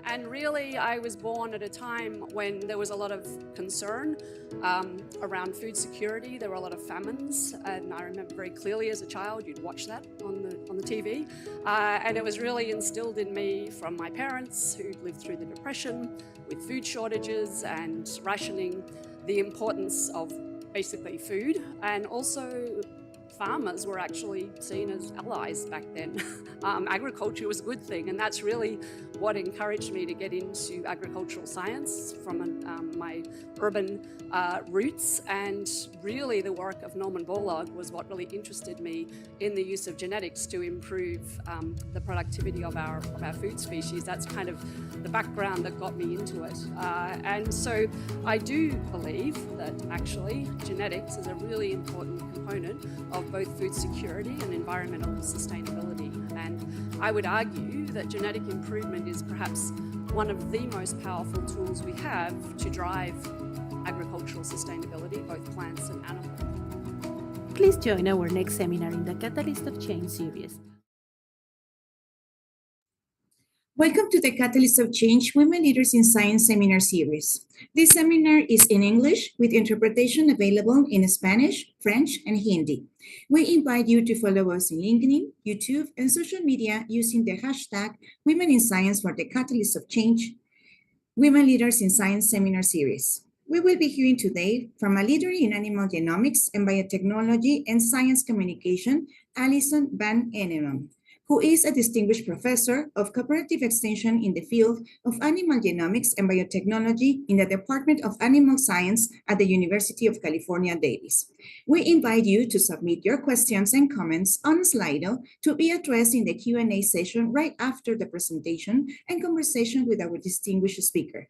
And really, I was born at a time when there was a lot of concern around food security. There were a lot of famines, and I remember very clearly as a child, you'd watch that on the TV. And it was really instilled in me from my parents who lived through the Depression with food shortages and rationing, the importance of basically food, and also farmers were actually seen as allies back then. Agriculture was a good thing, and that's really what encouraged me to get into agricultural science from my urban roots. And really the work of Norman Borlaug was what really interested me in the use of genetics to improve the productivity of our food species. That's kind of the background that got me into it. And so I do believe that actually genetics is a really important component of both food security and environmental sustainability. And I would argue that genetic improvement is perhaps one of the most powerful tools we have to drive agricultural sustainability, both plants and animals. Please join our next seminar in the Catalyst of Change series. Welcome to the Catalyst of Change Women Leaders in Science seminar series. This seminar is in English with interpretation available in Spanish, French, and Hindi. We invite you to follow us in LinkedIn, YouTube, and social media using the hashtag Women in Science for the Catalyst of Change Women Leaders in Science seminar series. We will be hearing today from a leader in animal genomics and biotechnology and science communication, Alison van Eenennaam, who is a distinguished professor of cooperative extension in the field of animal genomics and biotechnology in the Department of Animal Science at the University of California, Davis. We invite you to submit your questions and comments on Slido to be addressed in the Q&A session right after the presentation and conversation with our distinguished speaker.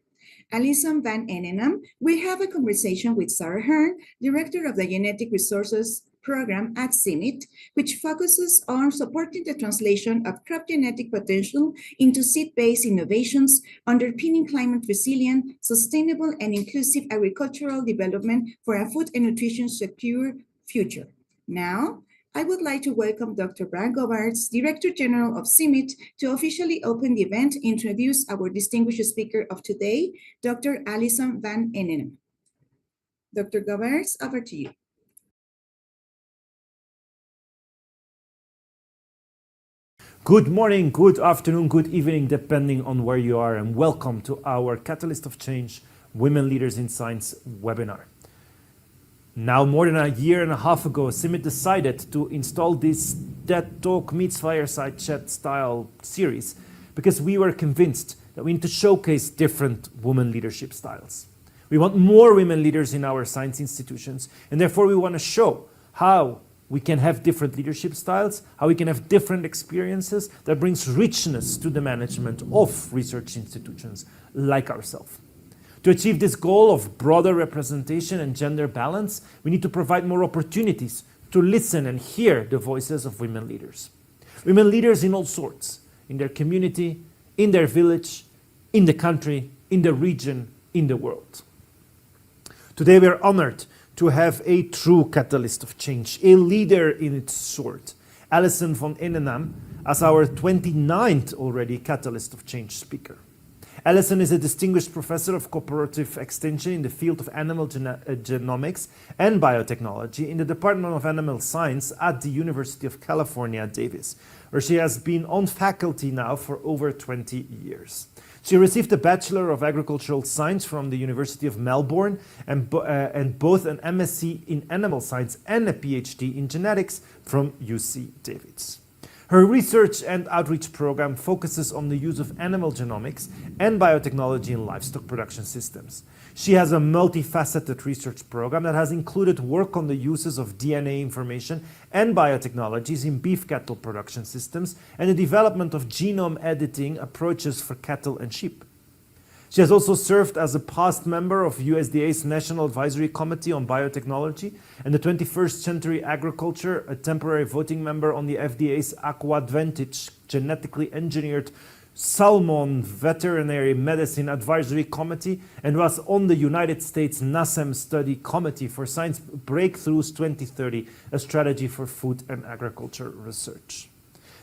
Alison van Eenennaam will have a conversation with Sarah Hearn, Director of the Genetic Resources Program at CIMMYT, which focuses on supporting the translation of crop genetic potential into seed-based innovations, underpinning climate-resilient, sustainable, and inclusive agricultural development for a food and nutrition secure future. Now, I would like to welcome Dr. Brad Govaerts, Director General of CIMMYT, to officially open the event and introduce our distinguished speaker of today, Dr. Alison van Eenennaam. Dr. Govaerts, over to you. Good morning, good afternoon, good evening, depending on where you are, and welcome to our Catalyst of Change Women Leaders in Science webinar. Now, more than a year and a half ago, CIMMYT decided to install this TED Talk meets Fireside Chat style series because we were convinced that we need to showcase different women leadership styles. We want more women leaders in our science institutions, and therefore we want to show how we can have different leadership styles, how we can have different experiences that brings richness to the management of research institutions like ourselves. To achieve this goal of broader representation and gender balance, we need to provide more opportunities to listen and hear the voices of women leaders. Women leaders in all sorts, in their community, in their village, in the country, in the region, in the world. Today we are honored to have a true catalyst of change, a leader in its sort, Alison van Eenennaam, as our 29th already catalyst of change speaker. Alison is a distinguished professor of cooperative extension in the field of animal genomics and biotechnology in the Department of Animal Science at the University of California, Davis, where she has been on faculty now for over 20 years. She received a Bachelor of Agricultural Science from the University of Melbourne and both an MSc in Animal Science and a PhD in Genetics from UC Davis. Her research and outreach program focuses on the use of animal genomics and biotechnology in livestock production systems. She has a multifaceted research program that has included work on the uses of DNA information and biotechnologies in beef cattle production systems and the development of genome editing approaches for cattle and sheep. She has also served as a past member of USDA's National Advisory Committee on Biotechnology and the 21st Century Agriculture, a temporary voting member on the FDA's AquAdvantage genetically engineered Salmon Veterinary Medicine Advisory Committee, and was on the United States NASEM Study Committee for Science Breakthroughs 2030, a strategy for food and agriculture research.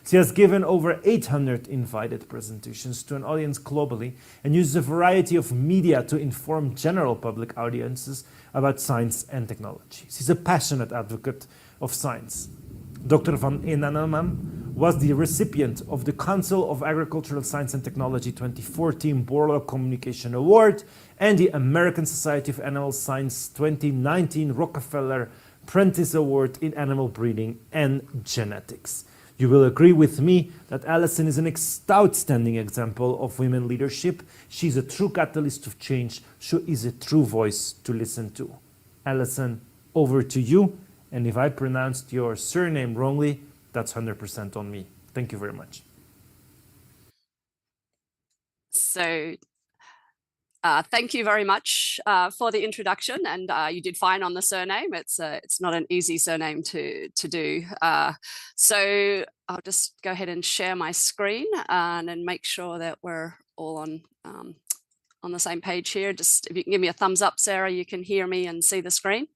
She has given over 800 invited presentations to an audience globally and uses a variety of media to inform general public audiences about science and technology. She's a passionate advocate of science. Dr. van Eenennaam was the recipient of the Council of Agricultural Science and Technology 2014 Borlaug Communication Award and the American Society of Animal Science 2019 Rockefeller Prentice Award in Animal Breeding and Genetics. You will agree with me that Alison is an outstanding example of women leadership. She's a true catalyst of change. She is a true voice to listen to. Alison, over to you. And if I pronounced your surname wrongly, that's 100% on me. Thank you very much. So thank you very much for the introduction, and you did fine on the surname. It's not an easy surname to do. So I'll just go ahead and share my screen and then make sure that we're all on the same page here. Just if you can give me a thumbs up, Sarah, you can hear me and see the screen.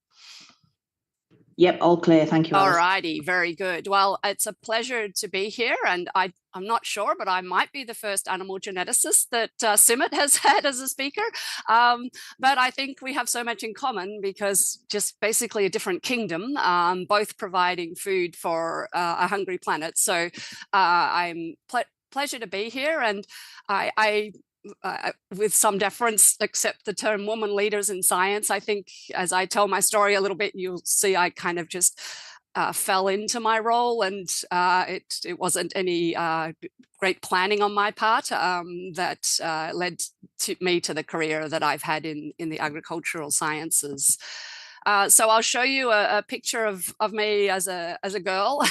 Yep, all clear. Thank you, Alison. All righty, very good. Well, it's a pleasure to be here, and I'm not sure, but I might be the first animal geneticist that CIMMYT has had as a speaker. But I think we have so much in common because just basically a different kingdom, both providing food for a hungry planet. So I'm pleasure to be here, and I with some deference, accept the term woman leaders in science. I think as I tell my story a little bit, you'll see I kind of just fell into my role, and it wasn't any great planning on my part that led me to the career that I've had in the agricultural sciences. So I'll show you a picture of me as a girl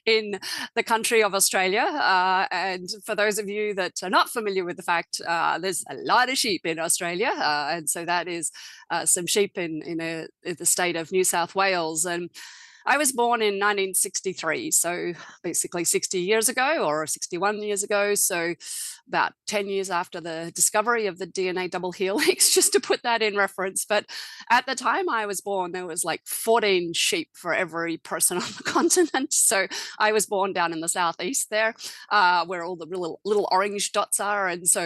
in the country of Australia. And for those of you that are not familiar with the fact, there's a lot of sheep in Australia. And so that is some sheep in the state of New South Wales. And I was born in 1963, so basically 60 years ago or 61 years ago. So about 10 years after the discovery of the DNA double helix, just to put that in reference. But at the time I was born, there was like 14 sheep for every person on the continent. So I was born down in the southeast there, where all the little orange dots are. And so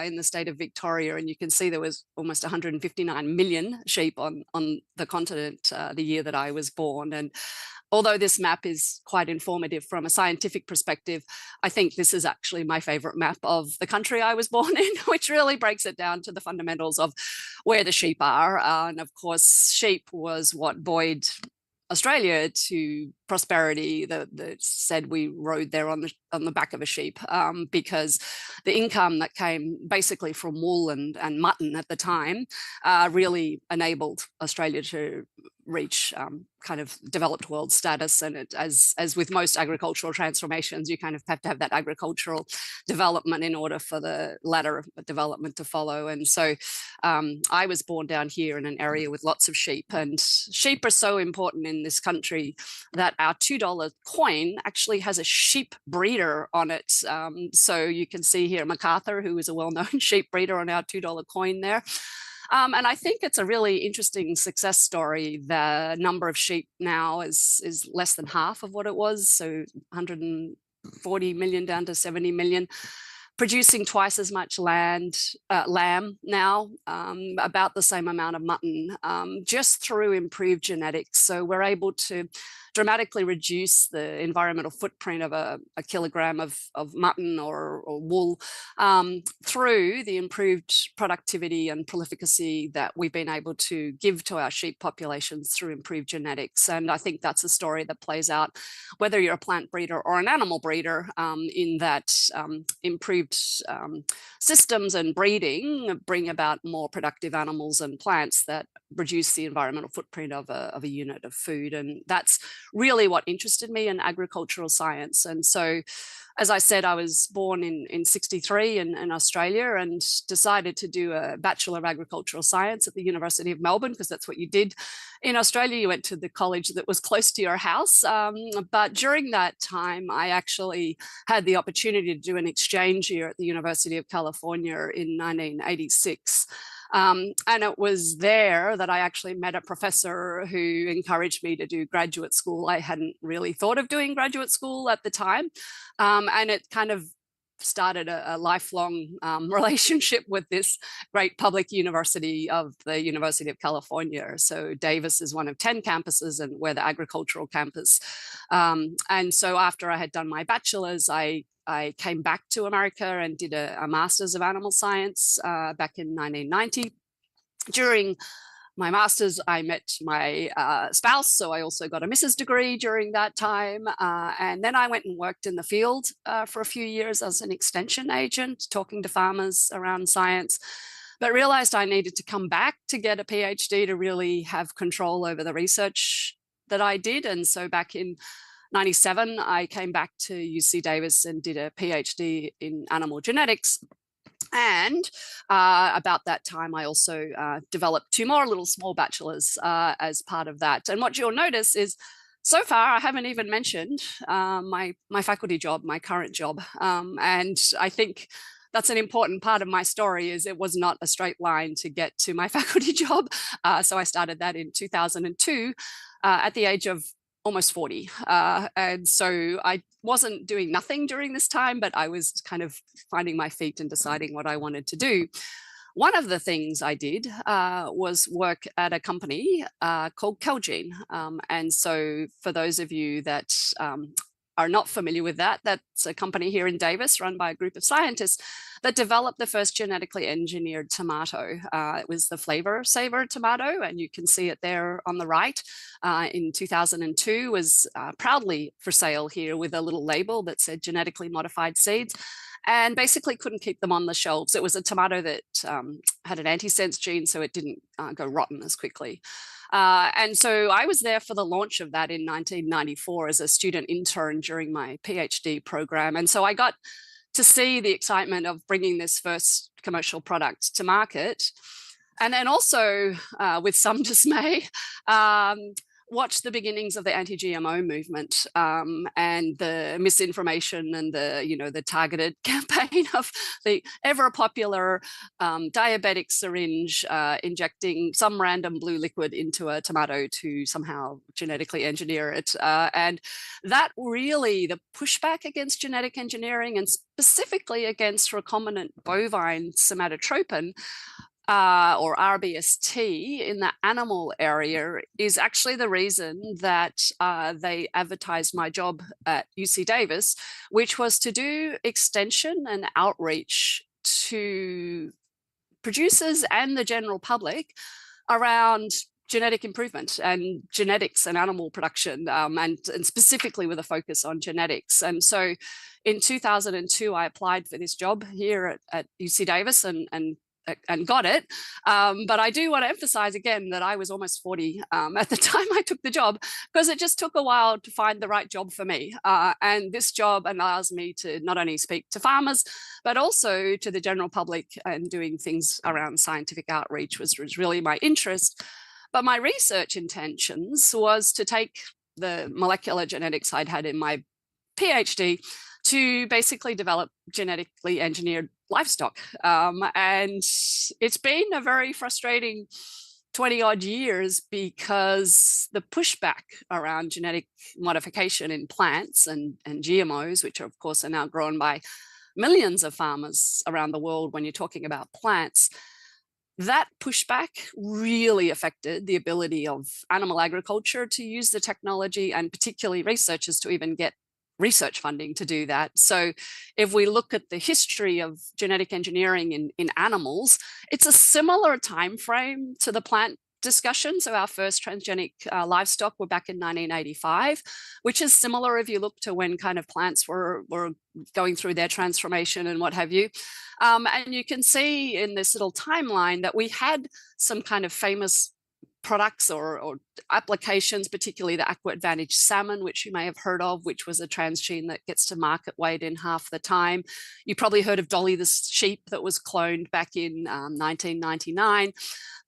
in the state of Victoria, and you can see there was almost 159 million sheep on the continent the year that I was born. And although this map is quite informative from a scientific perspective, I think this is actually my favorite map of the country I was born in, which really breaks it down to the fundamentals of where the sheep are. And of course, sheep was what buoyed Australia to prosperity. That said we rode there on the back of a sheep, because the income that came basically from wool and mutton at the time really enabled Australia to reach kind of developed world status. And it, as with most agricultural transformations, you kind of have to have that agricultural development in order for the ladder of development to follow. And so I was born down here in an area with lots of sheep, and sheep are so important in this country that our $2 coin actually has a sheep breeder on it. So you can see here MacArthur, who is a well-known sheep breeder, on our $2 coin there. And I think it's a really interesting success story. The number of sheep now is less than half of what it was, so 140 million down to 70 million, producing twice as much lamb now, about the same amount of mutton, just through improved genetics. So we're able to dramatically reduce the environmental footprint of a kilogram of mutton or wool through the improved productivity and prolificacy that we've been able to give to our sheep populations through improved genetics. And I think that's a story that plays out whether you're a plant breeder or an animal breeder, in that improved systems and breeding bring about more productive animals and plants that reduce the environmental footprint of a unit of food. And that's really what interested me in agricultural science. And so, as I said, I was born in 63 in Australia, and decided to do a Bachelor of Agricultural Science at the University of Melbourne, because that's what you did in Australia. You went to the college that was close to your house. But during that time, I actually had the opportunity to do an exchange year at the University of California in 1986. And it was there that I actually met a professor who encouraged me to do graduate school. I hadn't really thought of doing graduate school at the time. And it kind of started a lifelong relationship with this great public university of the University of California. So Davis is one of 10 campuses, and we're the agricultural campus. And so after I had done my bachelor's, I came back to America and did a master's of animal science back in 1990. During my master's, I met my spouse, so I also got a Mrs. degree during that time. And then I went and worked in the field for a few years as an extension agent, talking to farmers around science, but realized I needed to come back to get a PhD to really have control over the research that I did. And so back in 97, I came back to UC Davis and did a PhD in animal genetics. And about that time, I also developed 2 more little small bachelors as part of that. And what you'll notice is, so far, I haven't even mentioned my faculty job, my current job. And I think that's an important part of my story, is it was not a straight line to get to my faculty job. So I started that in 2002 at the age of almost 40. And so I wasn't doing nothing during this time, but I was kind of finding my feet and deciding what I wanted to do. One of the things I did was work at a company called Celgene. And so for those of you that are not familiar with that, that's a company here in Davis run by a group of scientists that developed the first genetically engineered tomato. It was the Flavor Saver tomato, and you can see it there on the right. In 2002 was proudly for sale here with a little label that said genetically modified seeds, and basically couldn't keep them on the shelves. It was a tomato that had an antisense gene, so it didn't go rotten as quickly. And so I was there for the launch of that in 1994 as a student intern during my PhD program. And so I got to see the excitement of bringing this first commercial product to market. And then also, with some dismay, watched the beginnings of the anti-GMO movement and the misinformation and the targeted campaign of the ever popular diabetic syringe injecting some random blue liquid into a tomato to somehow genetically engineer it. And that really, the pushback against genetic engineering and specifically against recombinant bovine somatotropin, or RBST in the animal area, is actually the reason that they advertised my job at UC Davis, which was to do extension and outreach to producers and the general public around genetic improvement and genetics and animal production, and specifically with a focus on genetics. And so in 2002, I applied for this job here at UC Davis and got it. But I do want to emphasize again that I was almost 40 at the time I took the job, because it just took a while to find the right job for me. And this job allows me to not only speak to farmers, but also to the general public, and doing things around scientific outreach was really my interest. But my research intentions was to take the molecular genetics I'd had in my PhD to basically develop genetically engineered livestock. And it's been a very frustrating 20 odd years, because the pushback around genetic modification in plants and GMOs, which of course are now grown by millions of farmers around the world when you're talking about plants, that pushback really affected the ability of animal agriculture to use the technology, and particularly researchers to even get research funding to do that. So if we look at the history of genetic engineering in animals, it's a similar time frame to the plant discussion. So our first transgenic livestock were back in 1985, which is similar if you look to when kind of plants were going through their transformation and what have you. And you can see in this little timeline that we had some kind of famous products or applications, particularly the Aqua Advantage salmon, which you may have heard of, which was a transgene that gets to market weight in half the time. You probably heard of Dolly the sheep that was cloned back in 1999.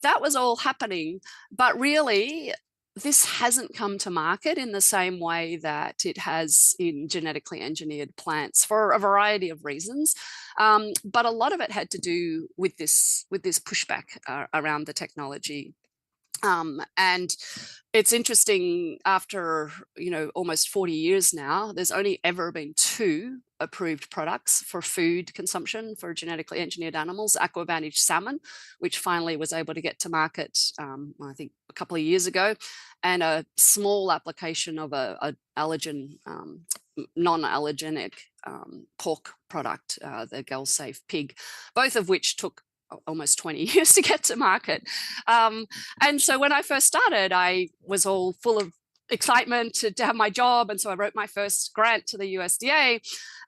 That was all happening, but really this hasn't come to market in the same way that it has in genetically engineered plants for a variety of reasons. But a lot of it had to do with this pushback around the technology. And it's interesting, after, almost 40 years now, there's only ever been 2 approved products for food consumption for genetically engineered animals: Aquavantage salmon, which finally was able to get to market, I think a couple of years ago, and a small application of a allergen, non-allergenic pork product, the Girl-Safe pig, both of which took almost 20 years to get to market. And so when I first started, I was all full of excitement to have my job. And so I wrote my first grant to the USDA.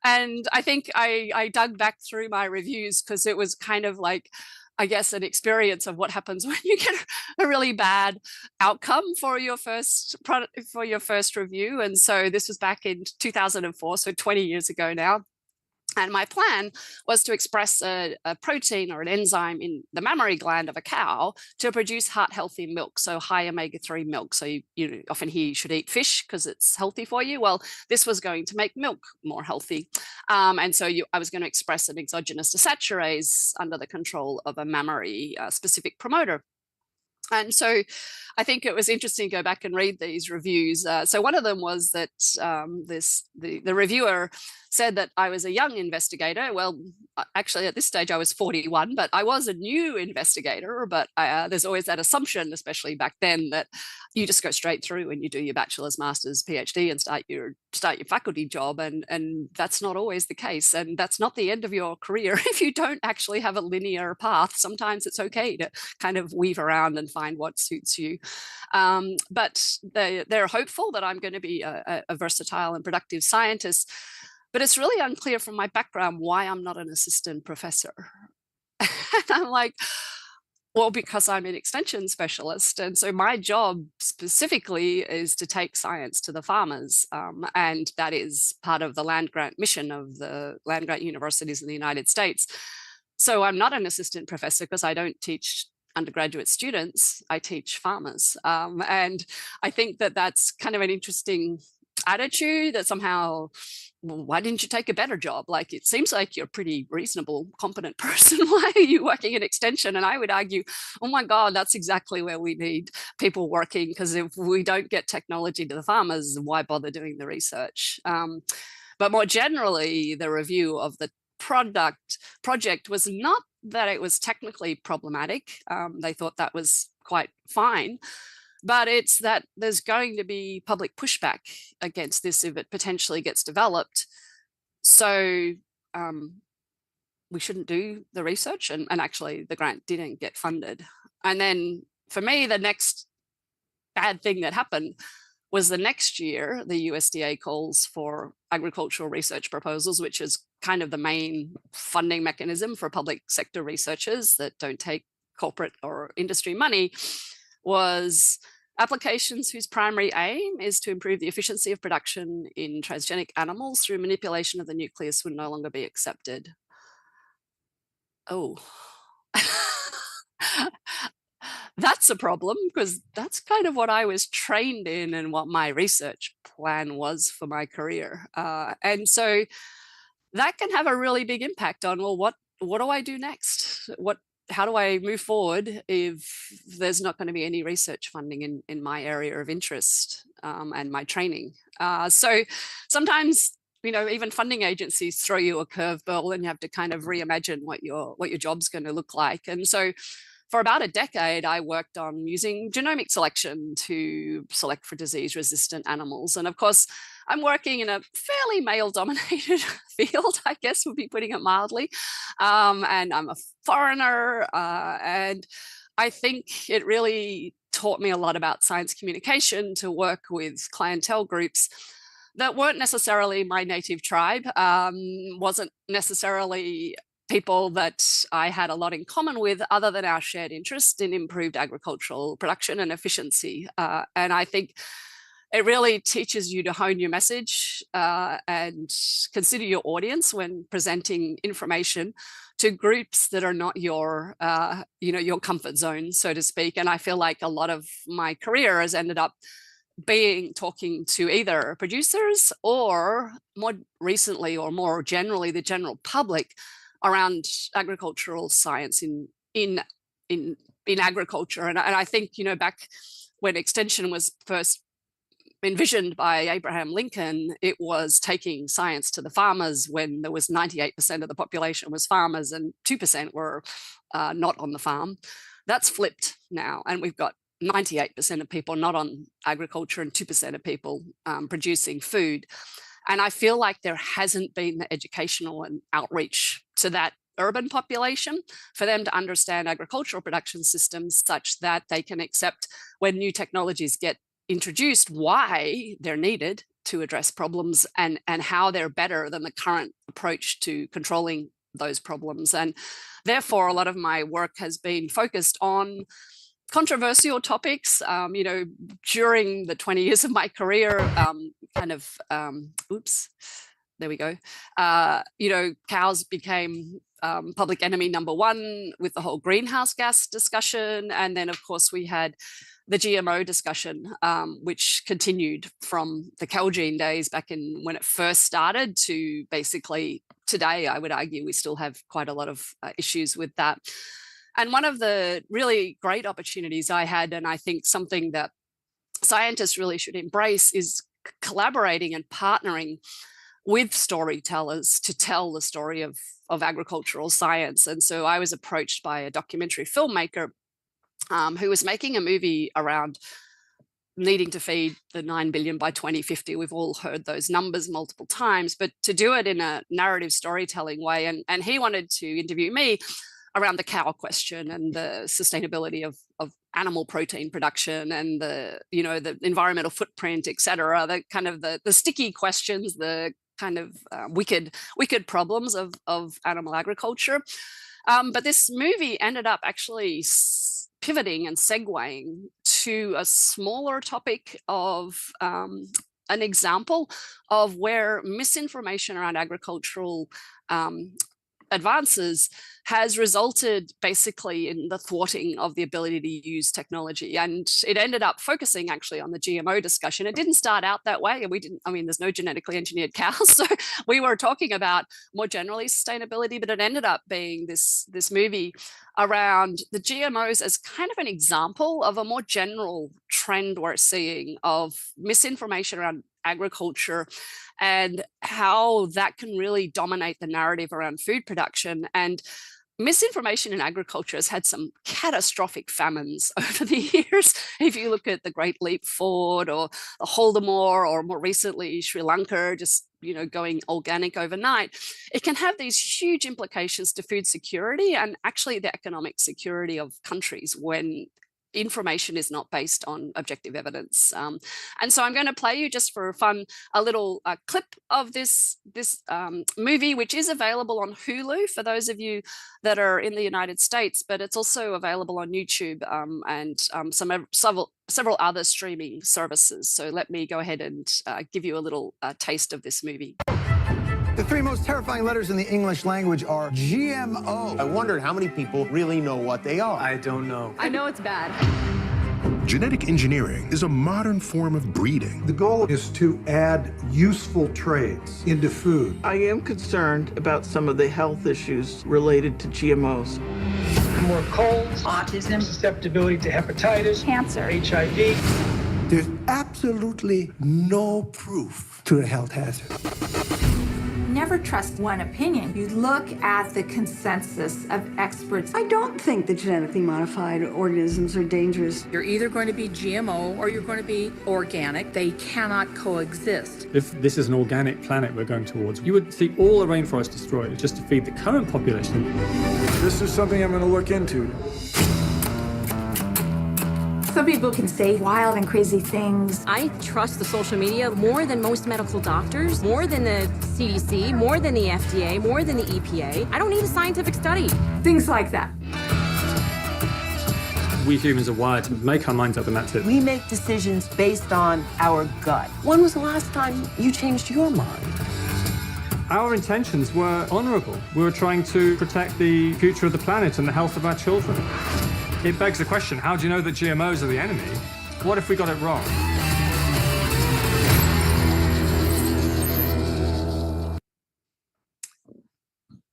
And I think I dug back through my reviews, because it was kind of like, I guess, an experience of what happens when you get a really bad outcome for your first product, for your first review. And so this was back in 2004, so 20 years ago now. And my plan was to express a protein or an enzyme in the mammary gland of a cow to produce heart-healthy milk, so high omega-3 milk. So you often hear you should eat fish because it's healthy for you. Well, this was going to make milk more healthy. And so I was going to express an exogenous desaturase under the control of a mammary specific promoter. And so I think it was interesting to go back and read these reviews. So one of them was that the reviewer said that I was a young investigator. Well, actually at this stage I was 41, but I was a new investigator. But there's always that assumption, especially back then, that you just go straight through and you do your bachelor's, master's, PhD and start your faculty job. And that's not always the case. And that's not the end of your career if you don't actually have a linear path. Sometimes it's okay to kind of weave around and find what suits you. But they're hopeful that I'm going to be a versatile and productive scientist. But it's really unclear from my background why I'm not an assistant professor. And I'm like, well, because I'm an extension specialist. And so my job specifically is to take science to the farmers. And that is part of the land grant mission of the land grant universities in the United States. So I'm not an assistant professor because I don't teach undergraduate students, I teach farmers. And I think that that's kind of an interesting attitude, that somehow, well, why didn't you take a better job? Like, it seems like you're a pretty reasonable, competent person. Why are you working in extension? And I would argue, oh my God, that's exactly where we need people working, because if we don't get technology to the farmers, why bother doing the research? But more generally, the review of the project was not that it was technically problematic. They thought that was quite fine. But it's that there's going to be public pushback against this if it potentially gets developed. So we shouldn't do the research. And actually, the grant didn't get funded. And then for me, the next bad thing that happened was the next year, the USDA calls for agricultural research proposals, which is kind of the main funding mechanism for public sector researchers that don't take corporate or industry money, was applications whose primary aim is to improve the efficiency of production in transgenic animals through manipulation of the nucleus would no longer be accepted. Oh, that's a problem, because that's kind of what I was trained in and what my research plan was for my career. And so that can have a really big impact on, well, what do I do next? How do I move forward if there's not going to be any research funding in my area of interest and my training? So sometimes, even funding agencies throw you a curveball and you have to kind of reimagine what your job's going to look like. And so for about a decade, I worked on using genomic selection to select for disease-resistant animals. And of course, I'm working in a fairly male-dominated field, I guess would be putting it mildly. And I'm a foreigner. And I think it really taught me a lot about science communication to work with clientele groups that weren't necessarily my native tribe, wasn't necessarily people that I had a lot in common with, other than our shared interest in improved agricultural production and efficiency. And I think it really teaches you to hone your message and consider your audience when presenting information to groups that are not your, your comfort zone, so to speak. And I feel like a lot of my career has ended up talking to either producers or more recently or more generally the general public around agricultural science in agriculture. And I think, back when extension was first envisioned by Abraham Lincoln, it was taking science to the farmers when there was 98% of the population was farmers and 2% were not on the farm. That's flipped now, and we've got 98% of people not on agriculture and 2% of people producing food. And I feel like there hasn't been the educational and outreach to that urban population for them to understand agricultural production systems such that they can accept when new technologies get introduced why they're needed to address problems and how they're better than the current approach to controlling those problems. And therefore, a lot of my work has been focused on controversial topics. During the 20 years of my career, there we go. Cows became public enemy number one with the whole greenhouse gas discussion. And then, of course, we had the GMO discussion, which continued from the Celgene days back in when it first started to basically today. I would argue we still have quite a lot of issues with that. And one of the really great opportunities I had, and I think something that scientists really should embrace, is collaborating and partnering with storytellers to tell the story of agricultural science. And so I was approached by a documentary filmmaker who was making a movie around needing to feed the 9 billion by 2050. We've all heard those numbers multiple times, but to do it in a narrative storytelling way. And he wanted to interview me around the cow question and the sustainability of animal protein production and the environmental footprint, et cetera, the kind of the sticky questions, the kind of wicked problems of animal agriculture. But this movie ended up actually pivoting and segueing to a smaller topic of an example of where misinformation around agricultural advances has resulted basically in the thwarting of the ability to use technology. And it ended up focusing actually on the GMO discussion. It didn't start out that way. And there's no genetically engineered cows. So we were talking about more generally sustainability, but it ended up being this movie around the GMOs as kind of an example of a more general trend we're seeing of misinformation around agriculture and how that can really dominate the narrative around food production. And misinformation in agriculture has had some catastrophic famines over the years. If you look at the Great Leap Forward or the Holodomor, or more recently Sri Lanka, just going organic overnight, it can have these huge implications to food security and actually the economic security of countries when information is not based on objective evidence. And so I'm going to play you, just for fun, a little clip of this movie, which is available on Hulu for those of you that are in the United States, but it's also available on YouTube and several other streaming services. So let me go ahead and give you a little taste of this movie. The three most terrifying letters in the English language are GMO. I wondered how many people really know what they are. I don't know. I know it's bad. Genetic engineering is a modern form of breeding. The goal is to add useful traits into food. I am concerned about some of the health issues related to GMOs. More colds, autism, susceptibility to hepatitis, cancer, HIV. There's absolutely no proof to a health hazard. Never trust one opinion. You look at the consensus of experts. I don't think the genetically modified organisms are dangerous. You're either going to be GMO or you're going to be organic. They cannot coexist. If this is an organic planet we're going towards, you would see all the rainforest destroyed just to feed the current population. This is something I'm going to look into. Some people can say wild and crazy things. I trust the social media more than most medical doctors, more than the CDC, more than the FDA, more than the EPA. I don't need a scientific study. Things like that. We humans are wired to make our minds up and that's it. We make decisions based on our gut. When was the last time you changed your mind? Our intentions were honourable. We were trying to protect the future of the planet and the health of our children. It begs the question, how do you know that GMOs are the enemy? What if we got it wrong?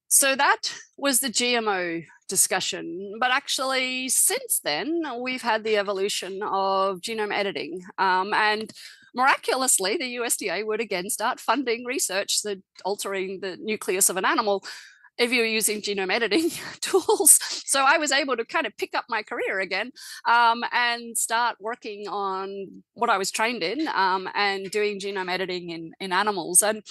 So that was the GMO discussion. But actually, since then, we've had the evolution of genome editing. And miraculously, the USDA would again start funding research, altering the nucleus of an animal, if you're using genome editing tools. So I was able to kind of pick up my career again and start working on what I was trained in and doing genome editing in animals. And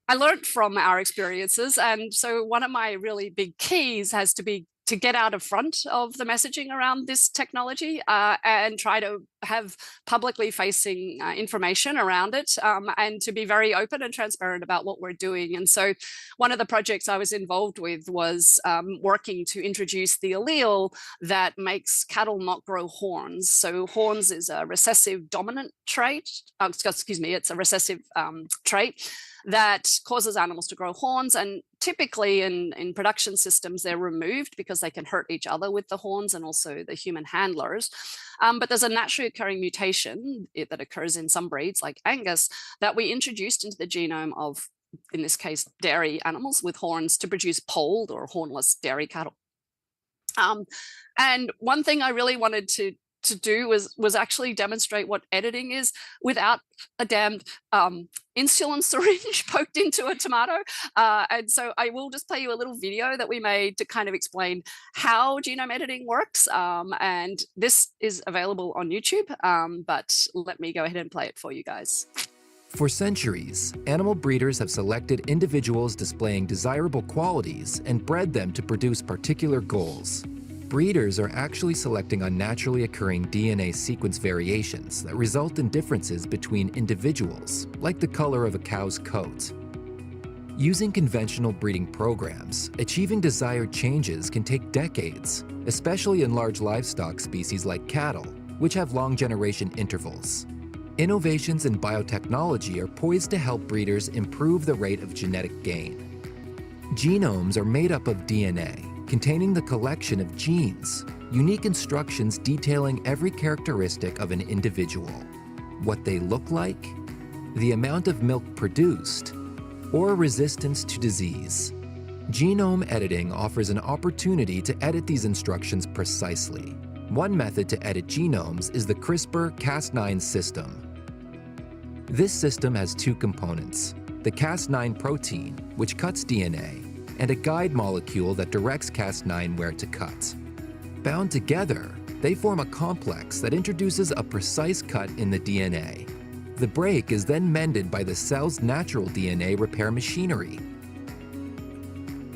I learned from our experiences. And so one of my really big keys has to be to get out of front of the messaging around this technology and try to have publicly facing information around it and to be very open and transparent about what we're doing. And so one of the projects I was involved with was working to introduce the allele that makes cattle not grow horns. So horns is a recessive dominant trait. Excuse me, it's a recessive trait that causes animals to grow horns. And typically in production systems, they're removed because they can hurt each other with the horns and also the human handlers. But there's a naturally occurring mutation that occurs in some breeds like Angus that we introduced into the genome of, in this case, dairy animals with horns to produce polled or hornless dairy cattle. And one thing I really wanted to do was actually demonstrate what editing is without a damned insulin syringe poked into a tomato. And so I will just play you a little video that we made to kind of explain how genome editing works. And this is available on YouTube, but let me go ahead and play it for you guys. For centuries, animal breeders have selected individuals displaying desirable qualities and bred them to produce particular goals. Breeders are actually selecting on naturally occurring DNA sequence variations that result in differences between individuals, like the color of a cow's coat. Using conventional breeding programs, achieving desired changes can take decades, especially in large livestock species like cattle, which have long generation intervals. Innovations in biotechnology are poised to help breeders improve the rate of genetic gain. Genomes are made up of DNA, containing the collection of genes, unique instructions detailing every characteristic of an individual, what they look like, the amount of milk produced, or resistance to disease. Genome editing offers an opportunity to edit these instructions precisely. One method to edit genomes is the CRISPR-Cas9 system. This system has two components: the Cas9 protein, which cuts DNA, and a guide molecule that directs Cas9 where to cut. Bound together, they form a complex that introduces a precise cut in the DNA. The break is then mended by the cell's natural DNA repair machinery.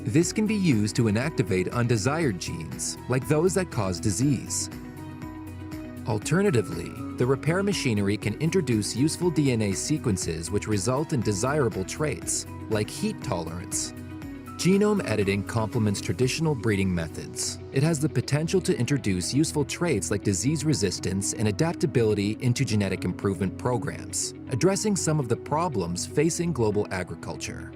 This can be used to inactivate undesired genes, like those that cause disease. Alternatively, the repair machinery can introduce useful DNA sequences which result in desirable traits, like heat tolerance. Genome editing complements traditional breeding methods. It has the potential to introduce useful traits like disease resistance and adaptability into genetic improvement programs, addressing some of the problems facing global agriculture.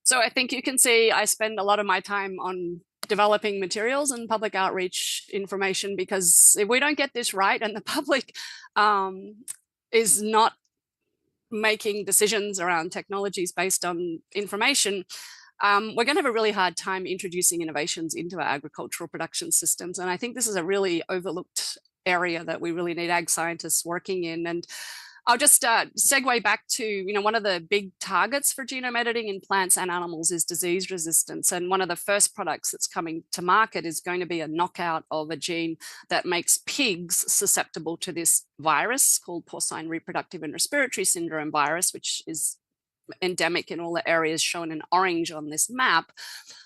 So I think you can see I spend a lot of my time on developing materials and public outreach information, because if we don't get this right and the public is not making decisions around technologies based on information, we're going to have a really hard time introducing innovations into our agricultural production systems. And I think this is a really overlooked area that we really need ag scientists working in. And I'll just segue back to, one of the big targets for genome editing in plants and animals is disease resistance. And one of the first products that's coming to market is going to be a knockout of a gene that makes pigs susceptible to this virus called porcine reproductive and respiratory syndrome virus, which is endemic in all the areas shown in orange on this map.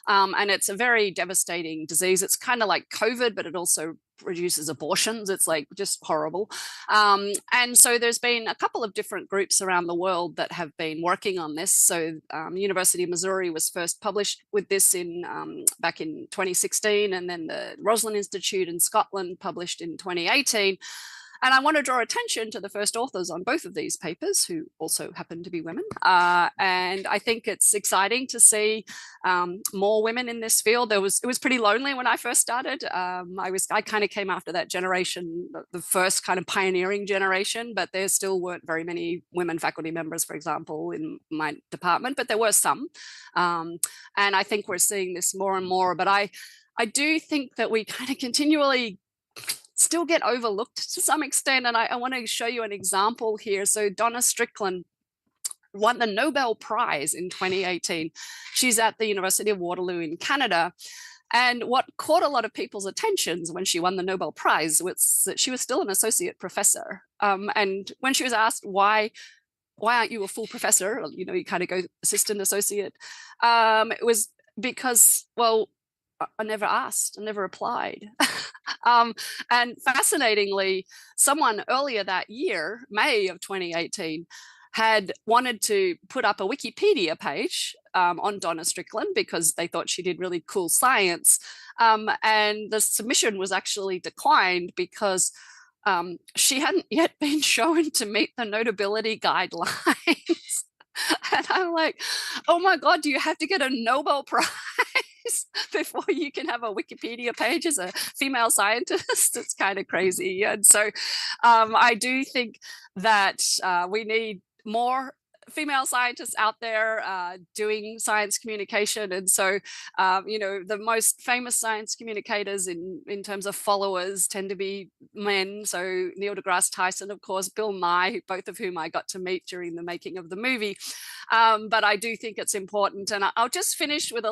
And it's a very devastating disease. It's kind of like COVID, but it also produces abortions. It's like just horrible. And so there's been a couple of different groups around the world that have been working on this. So University of Missouri was first published with this back in 2016, and then the Roslin Institute in Scotland published in 2018. And I want to draw attention to the first authors on both of these papers, who also happen to be women. And I think it's exciting to see more women in this field. It was pretty lonely when I first started. I kind of came after that generation, the first kind of pioneering generation, but there still weren't very many women faculty members, for example, in my department, but there were some. And I think we're seeing this more and more. But I do think that we kind of continually still get overlooked to some extent. And I want to show you an example here. So Donna Strickland won the Nobel Prize in 2018. She's at the University of Waterloo in Canada. And what caught a lot of people's attentions when she won the Nobel Prize was that she was still an associate professor. And when she was asked, why aren't you a full professor? You kind of go assistant, associate. It was because, well, I never asked, I never applied. And fascinatingly, someone earlier that year, May of 2018, had wanted to put up a Wikipedia page on Donna Strickland because they thought she did really cool science. And the submission was actually declined because she hadn't yet been shown to meet the notability guidelines. And I'm like, oh my God, do you have to get a Nobel Prize before you can have a Wikipedia page as a female scientist? It's kind of crazy. And so I do think that we need more female scientists out there doing science communication. And so, the most famous science communicators in terms of followers tend to be men. So Neil deGrasse Tyson, of course, Bill Nye, both of whom I got to meet during the making of the movie. But I do think it's important. And I'll just finish with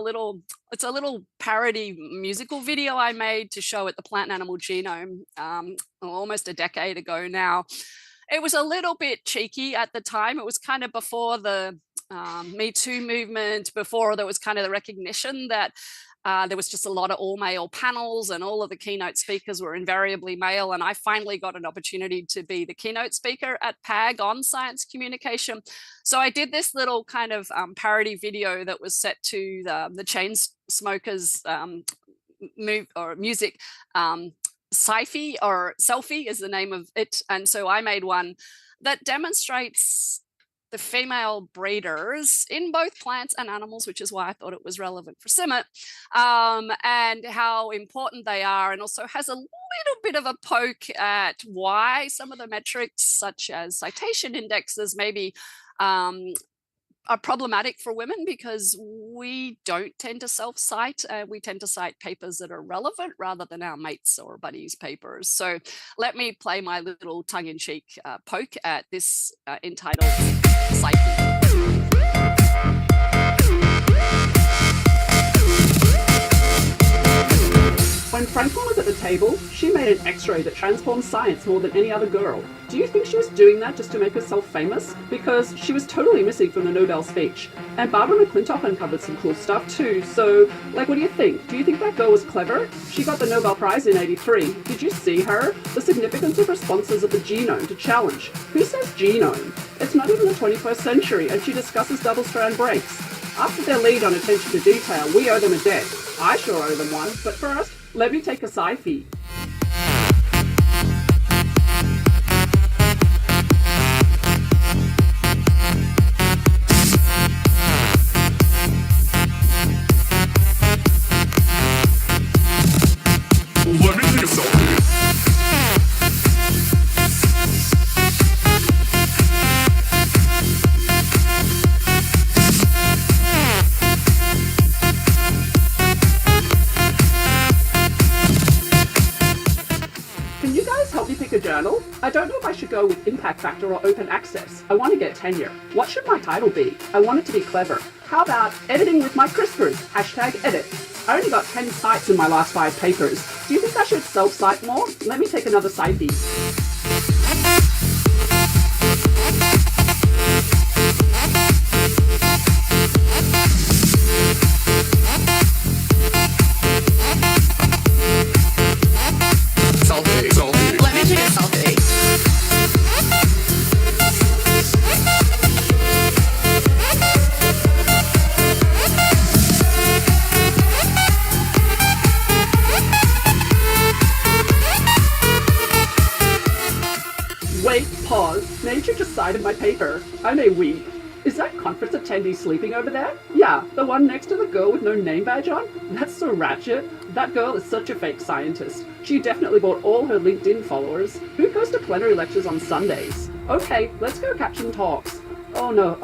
it's a little parody musical video I made to show at the Plant and Animal Genome almost a decade ago now. It was a little bit cheeky at the time. It was kind of before the Me Too movement, before there was kind of the recognition that there was just a lot of all-male panels and all of the keynote speakers were invariably male. And I finally got an opportunity to be the keynote speaker at PAG on science communication. So I did this little kind of parody video that was set to the Chainsmokers music. Sci-fi or Selfie is the name of it. And so I made one that demonstrates the female breeders in both plants and animals, which is why I thought it was relevant for CIMMYT, and how important they are, and also has a little bit of a poke at why some of the metrics, such as citation indexes, maybe are problematic for women, because we don't tend to self-cite. We tend to cite papers that are relevant rather than our mates or buddies' papers. So let me play my little tongue-in-cheek poke at this entitled Psyche. When Franklin was at the table, she made an X-ray that transformed science more than any other girl. Do you think she was doing that just to make herself famous? Because she was totally missing from the Nobel speech. And Barbara McClintock uncovered some cool stuff too, so, what do you think? Do you think that girl was clever? She got the Nobel Prize in '83. Did you see her? The significance of responses of the genome to challenge. Who says genome? It's not even the 21st century, and she discusses double-strand breaks. After their lead on attention to detail, we owe them a debt. I sure owe them one, but first, let me take a sci-fi. Let me take a selfie. A journal? I don't know if I should go with impact factor or open access. I want to get tenure. What should my title be? I want it to be clever. How about editing with my CRISPRs? #edit. I only got 10 cites in my last 5 papers. Do you think I should self-cite more? Let me take another sci-fi. you just cited my paper. I may weep. Is that conference attendee sleeping over there? Yeah, the one next to the girl with no name badge on? That's so ratchet. That girl is such a fake scientist. She definitely bought all her LinkedIn followers. Who goes to plenary lectures on Sundays? Okay, let's go catch some talks. Oh no,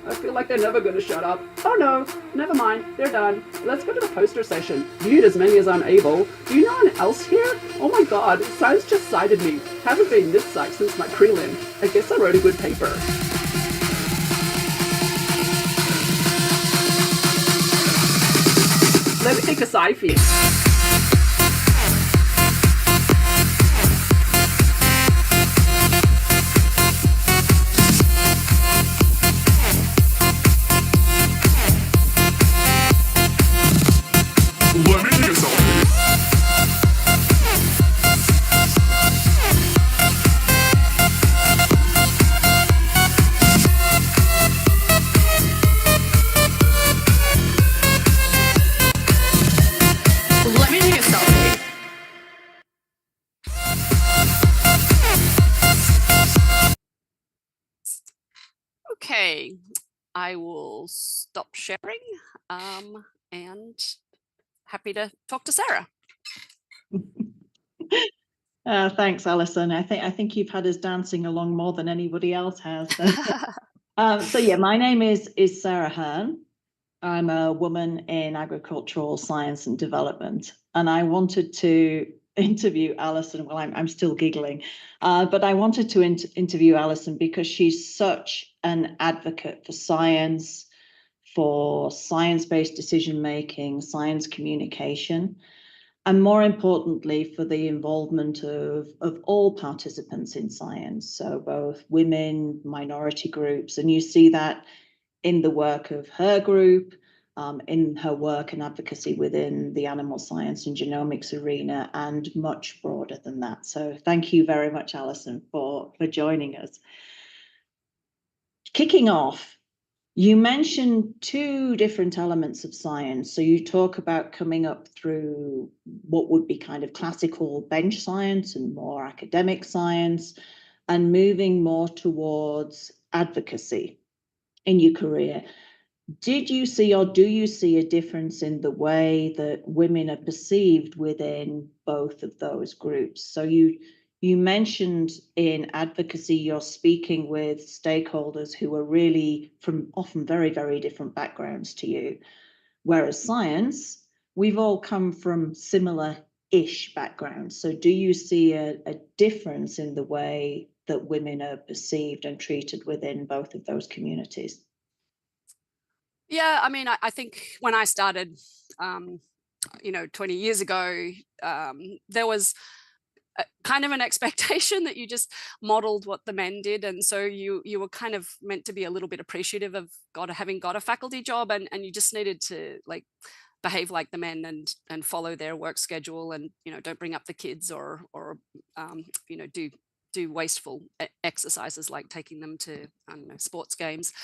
I feel like they're never going to shut up. Oh no, never mind, they're done. Let's go to the poster session. Viewed as many as I'm able. Do you know anyone else here? Oh my god, science just cited me. Haven't been this psyched since my prelim. I guess I wrote a good paper. Let me take a selfie. Let me take a selfie. Let me take a selfie. Okay, I will stop sharing and happy to talk to Sarah. Thanks, Alison. I think you've had us dancing along more than anybody else has. So yeah, my name is Sarah Hearn. I'm a woman in agricultural science and development, and I wanted to interview Alison. Well, I'm still giggling, but I wanted to interview Alison because she's such an advocate for science, for science-based decision making, science communication, and more importantly, for the involvement of all participants in science, so both women, minority groups, and you see that in the work of her group, in her work and advocacy within the animal science and genomics arena, and much broader than that. So thank you very much, Alison, for joining us. Kicking off, you mentioned two different elements of science. So you talk about coming up through what would be kind of classical bench science and more academic science, and moving more towards advocacy in your career. Did you see, or do you see, a difference in the way that women are perceived within both of those groups? So you mentioned in advocacy, you're speaking with stakeholders who are really from often very, very different backgrounds to you. Whereas science, we've all come from similar-ish backgrounds. So do you see a difference in the way that women are perceived and treated within both of those communities? Yeah, I mean, I think when I started, 20 years ago, there was kind of an expectation that you just modeled what the men did, and so you were kind of meant to be a little bit appreciative of having got a faculty job, and you just needed to like behave like the men and follow their work schedule, and don't bring up the kids or do wasteful exercises like taking them to, I don't know, sports games,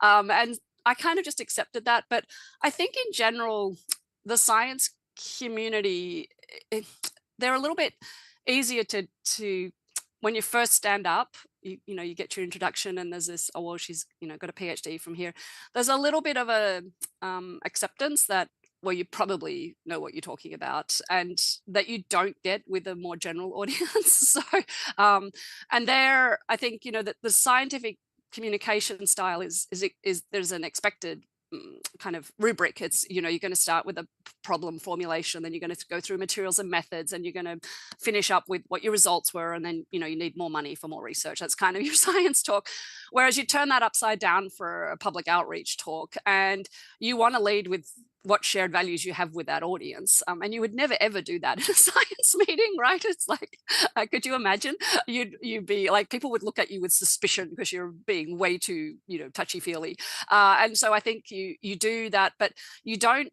and I kind of just accepted that. But I think in general, the science community, they're a little bit easier to when you first stand up, you get your introduction and there's this, oh, well, she's, got a PhD from here. There's a little bit of a acceptance that, well, you probably know what you're talking about, and that you don't get with a more general audience. So, and there, I think, that the scientific communication style is there's an expected kind of rubric. It's, you're going to start with a problem formulation, then you're going to go through materials and methods, and you're going to finish up with what your results were, and then you need more money for more research. That's kind of your science talk. Whereas you turn that upside down for a public outreach talk, and you want to lead with what shared values you have with that audience, and you would never ever do that in a science meeting, right? It's like, could you imagine? You'd be like, people would look at you with suspicion because you're being way too touchy-feely, and so I think you do that, but you don't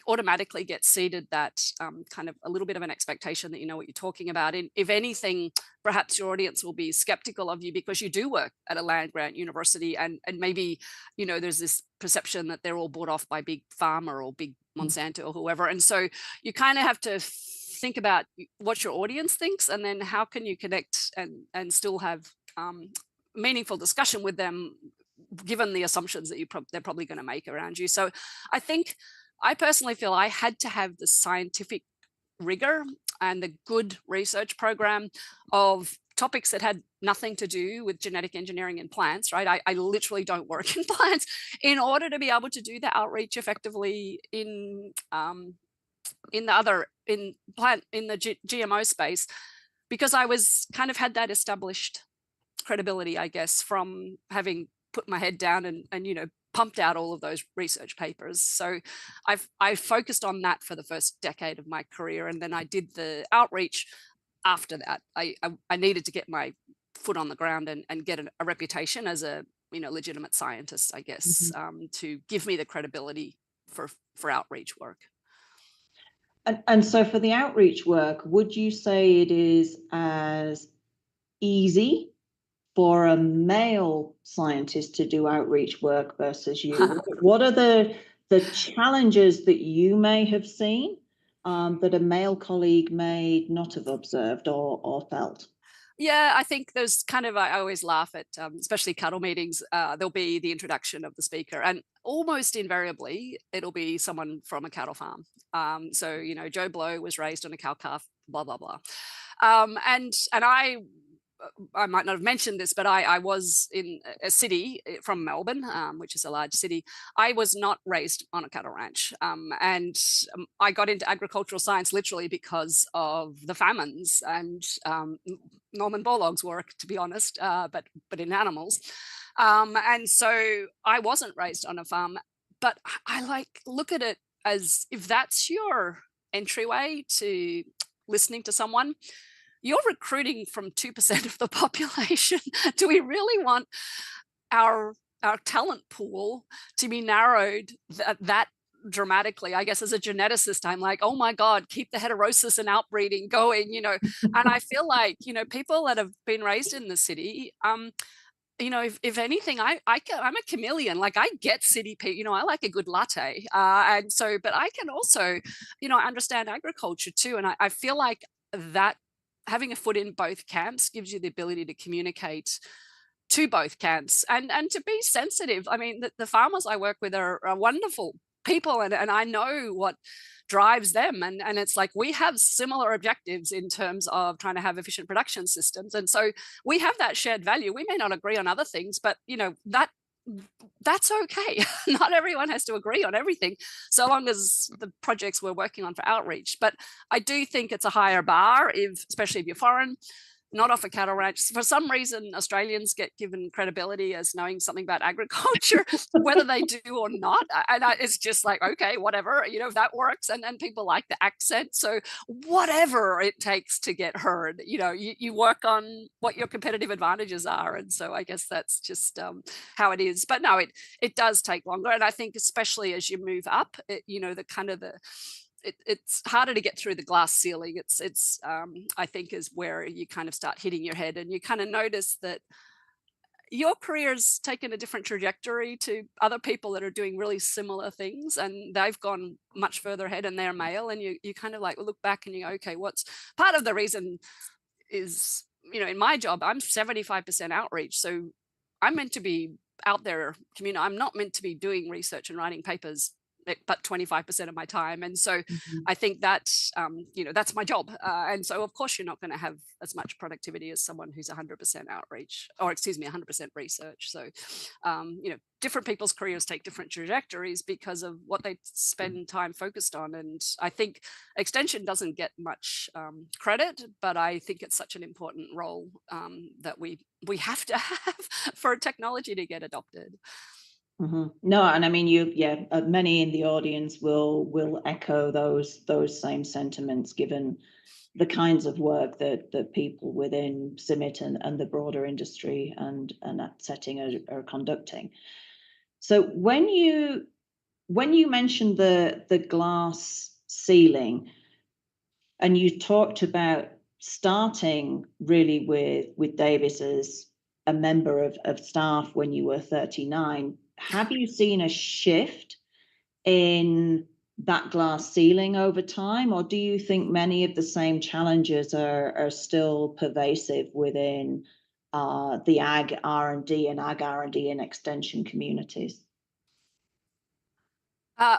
automatically get seeded that kind of a little bit of an expectation that you know what you're talking about. And if anything, perhaps your audience will be skeptical of you because you do work at a land-grant university, and maybe there's this perception that they're all bought off by big pharma or big Monsanto or whoever. And so you kind of have to think about what your audience thinks, and then how can you connect and still have meaningful discussion with them, given the assumptions that they're probably going to make around you. So I personally feel I had to have the scientific rigor and the good research program of topics that had nothing to do with genetic engineering in plants, right? I literally don't work in plants, in order to be able to do the outreach effectively in the GMO space, because I was kind of had that established credibility, I guess, from having put my head down and pumped out all of those research papers. So I focused on that for the first decade of my career, and then I did the outreach after that. I needed to get my foot on the ground and get a reputation as a legitimate scientist, I guess, to give me the credibility for outreach work. And so for the outreach work, would you say it is as easy for a male scientist to do outreach work versus you? What are the challenges that you may have seen that a male colleague may not have observed or felt? Yeah, I think there's I always laugh at, especially cattle meetings, there'll be the introduction of the speaker, and almost invariably it'll be someone from a cattle farm. So, Joe Blow was raised on a cow calf, blah, blah, blah. And I might not have mentioned this, but I was in a city from Melbourne, which is a large city. I was not raised on a cattle ranch. And I got into agricultural science literally because of the famines and Norman Borlaug's work, to be honest, but in animals. And so I wasn't raised on a farm, but I look at it as, if that's your entryway to listening to someone, you're recruiting from 2% of the population. Do we really want our talent pool to be narrowed that dramatically? I guess as a geneticist, I'm like, oh my God, keep the heterosis and outbreeding going, And I feel like, people that have been raised in the city, if anything, I'm a chameleon. Like, I get city people, I like a good latte. And so, but I can also, understand agriculture too. And I feel like that having a foot in both camps gives you the ability to communicate to both camps and to be sensitive. I mean, the farmers I work with are wonderful people, and I know what drives them. And it's like, we have similar objectives in terms of trying to have efficient production systems. And so we have that shared value. We may not agree on other things, but that's okay. Not everyone has to agree on everything, so long as the projects we're working on for outreach. But I do think it's a higher bar, especially if you're foreign, not off a cattle ranch. For some reason, Australians get given credibility as knowing something about agriculture, whether they do or not. And it's just like, okay, whatever, that works. And people like the accent. So whatever it takes to get heard, you work on what your competitive advantages are. And so I guess that's just how it is. But no, it does take longer. And I think especially as you move up, it's harder to get through the glass ceiling. It's I think is where you kind of start hitting your head, and you kind of notice that your career's taken a different trajectory to other people that are doing really similar things, and they've gone much further ahead and they're male, and you kind of like look back and you go, okay, what's part of the reason is, in my job, I'm 75% outreach. So I'm meant to be out there community. I'm not meant to be doing research and writing papers but 25% of my time. And so I think that's my job. And so of course you're not going to have as much productivity as someone who's 100% outreach, or 100% research. So, different people's careers take different trajectories because of what they spend time focused on. And I think extension doesn't get much credit, but I think it's such an important role that we have to have for technology to get adopted. No, and I mean, many in the audience will echo those same sentiments, given the kinds of work that people within CIMMYT and the broader industry and that setting are conducting. So when you mentioned the glass ceiling, and you talked about starting really with Davis as a member of staff when you were 39. Have you seen a shift in that glass ceiling over time, or do you think many of the same challenges are still pervasive within the ag R&D and ag R&D and extension communities?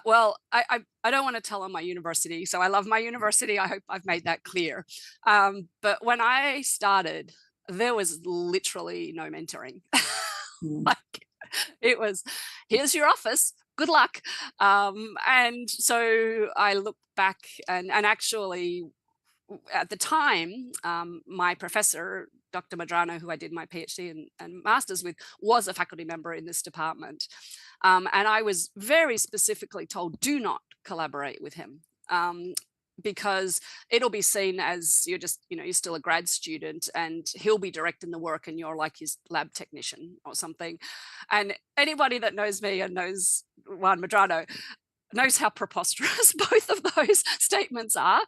Well, I don't want to tell on my university, so I love my university. I hope I've made that clear. But when I started, there was literally no mentoring. Like, it was, here's your office, good luck. And so I look back and actually at the time, my professor, Dr. Madrano, who I did my PhD and master's with, was a faculty member in this department. And I was very specifically told, do not collaborate with him. Because it'll be seen as you're just, you're still a grad student and he'll be directing the work and you're like his lab technician or something. And anybody that knows me and knows Juan Madrano knows how preposterous both of those statements are.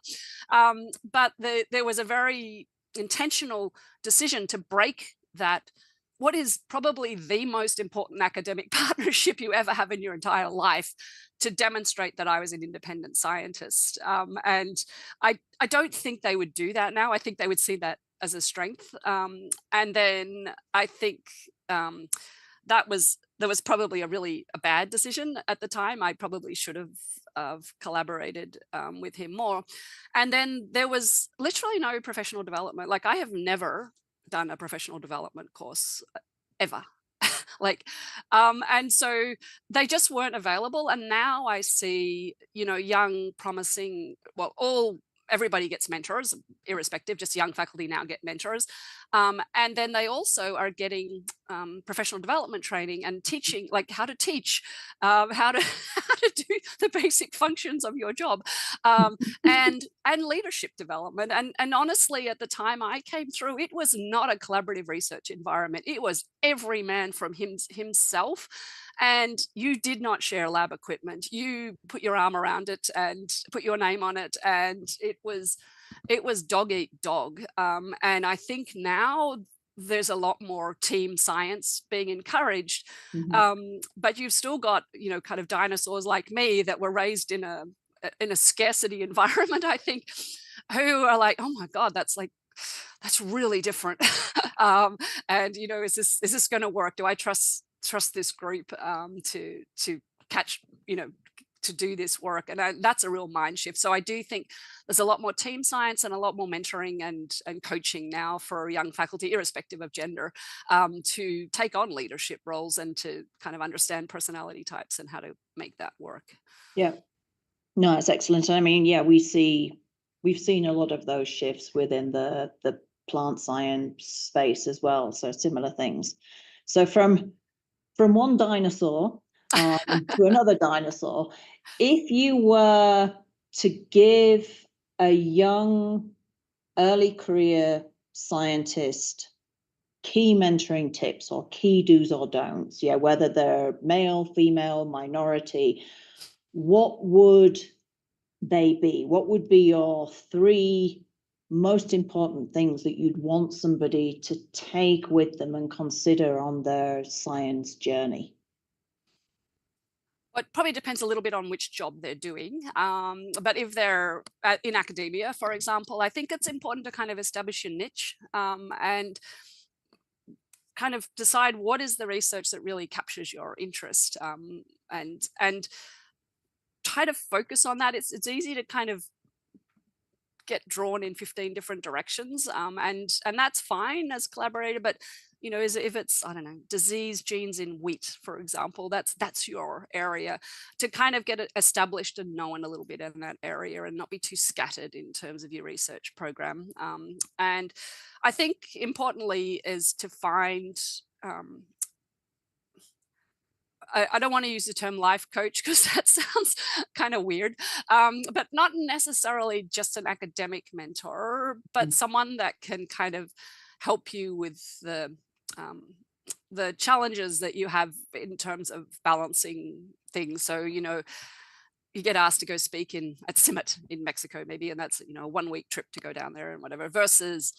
But there was a very intentional decision to break that, what is probably the most important academic partnership you ever have in your entire life, to demonstrate that I was an independent scientist. And I don't think they would do that now. I think they would see that as a strength. And then I think there was probably a bad decision at the time. I probably should have collaborated with him more. And then there was literally no professional development. Like, I have never done a professional development course ever. Like, and so they just weren't available. And now I see, young, promising, everybody gets mentors, irrespective, just young faculty now get mentors. And then they also are getting professional development training and teaching, like how to teach, how to do the basic functions of your job, and leadership development. And honestly, at the time I came through, it was not a collaborative research environment. It was every man from himself. And you did not share lab equipment. You put your arm around it and put your name on it. And it was dog eat dog. And I think now there's a lot more team science being encouraged. But you've still got, kind of dinosaurs like me that were raised in a scarcity environment, I think, who are like, oh my God, that's really different. And, is this going to work? Do I trust this group to catch, to do this work? And that's a real mind shift. So I do think there's a lot more team science and a lot more mentoring and coaching now for young faculty, irrespective of gender, to take on leadership roles and to kind of understand personality types and how to make that work. Yeah, no, it's excellent. I mean, yeah, we've seen a lot of those shifts within the plant science space as well. So similar things. So from one dinosaur to another dinosaur, if you were to give a young, early career scientist key mentoring tips or key do's or don'ts, whether they're male, female, minority, what would they be? What would be your 3 most important things that you'd want somebody to take with them and consider on their science journey? Well, it probably depends a little bit on which job they're doing. But if they're in academia, for example, I think it's important to kind of establish your niche and kind of decide what is the research that really captures your interest, and try to focus on that. It's easy to kind of get drawn in 15 different directions, and that's fine as collaborator, but if it's, I don't know, disease genes in wheat, for example, that's your area, to kind of get it established and known a little bit in that area and not be too scattered in terms of your research program. And I think importantly is to find, I don't want to use the term life coach because that sounds kind of weird, but not necessarily just an academic mentor, but someone that can kind of help you with the challenges that you have in terms of balancing things. So, you get asked to go speak at CIMMYT in Mexico, maybe, and that's, a 1-week trip to go down there and whatever, versus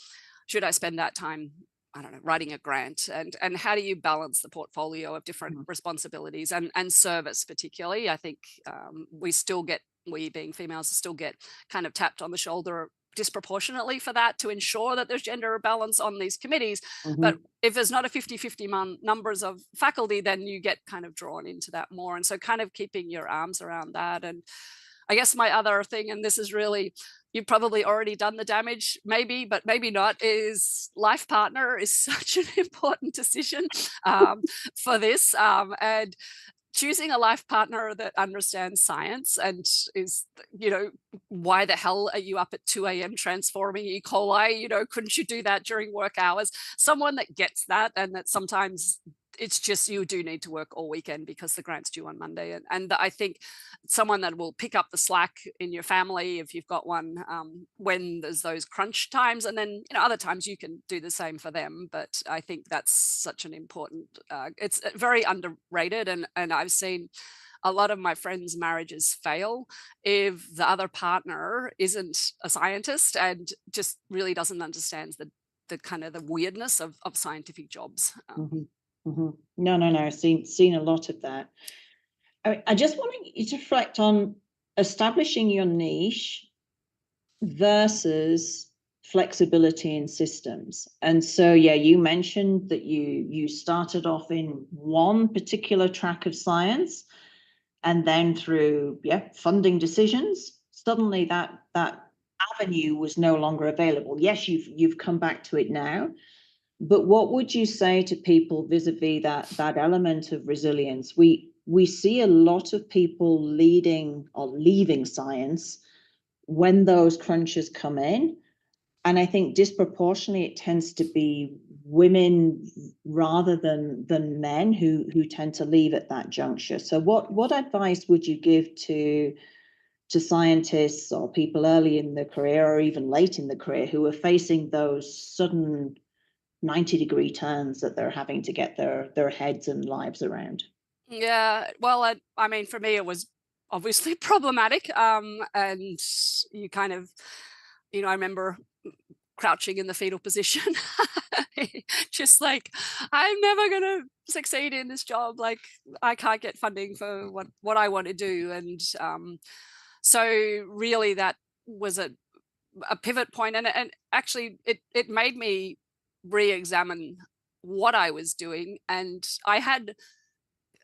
should I spend that time, I don't know, writing a grant, and how do you balance the portfolio of different responsibilities and service particularly? I think we being females still get kind of tapped on the shoulder disproportionately for that to ensure that there's gender balance on these committees. Mm-hmm. But if there's not a 50-50 numbers of faculty, then you get kind of drawn into that more. And so kind of keeping your arms around that. And I guess my other thing, and this is really, you've probably already done the damage, maybe, but maybe not, is life partner is such an important decision for this. And choosing a life partner that understands science and is, why the hell are you up at 2 a.m. transforming E. coli? Couldn't you do that during work hours? Someone that gets that, and that sometimes it's just you do need to work all weekend because the grant's due on Monday. And I think someone that will pick up the slack in your family, if you've got one, when there's those crunch times, and then other times you can do the same for them. But I think that's such an important, it's very underrated. And I've seen a lot of my friends' marriages fail if the other partner isn't a scientist and just really doesn't understand the kind of the weirdness of scientific jobs. Mm-hmm. Mm-hmm. No. Seen a lot of that. I just want you to reflect on establishing your niche versus flexibility in systems. And so, yeah, you mentioned that you started off in one particular track of science, and then through funding decisions, suddenly that avenue was no longer available. Yes, you've come back to it now. But what would you say to people vis-a-vis that element of resilience? We see a lot of people leading or leaving science when those crunches come in. And I think disproportionately it tends to be women rather than men who tend to leave at that juncture. So what advice would you give to scientists or people early in their career or even late in the career who are facing those sudden 90-degree turns that they're having to get their heads and lives around? Yeah, well, I mean, for me, it was obviously problematic. And you kind of, I remember crouching in the fetal position, just like, I'm never going to succeed in this job. Like, I can't get funding for what I want to do. And so really that was a pivot point. And actually it made me re-examine what I was doing. And I had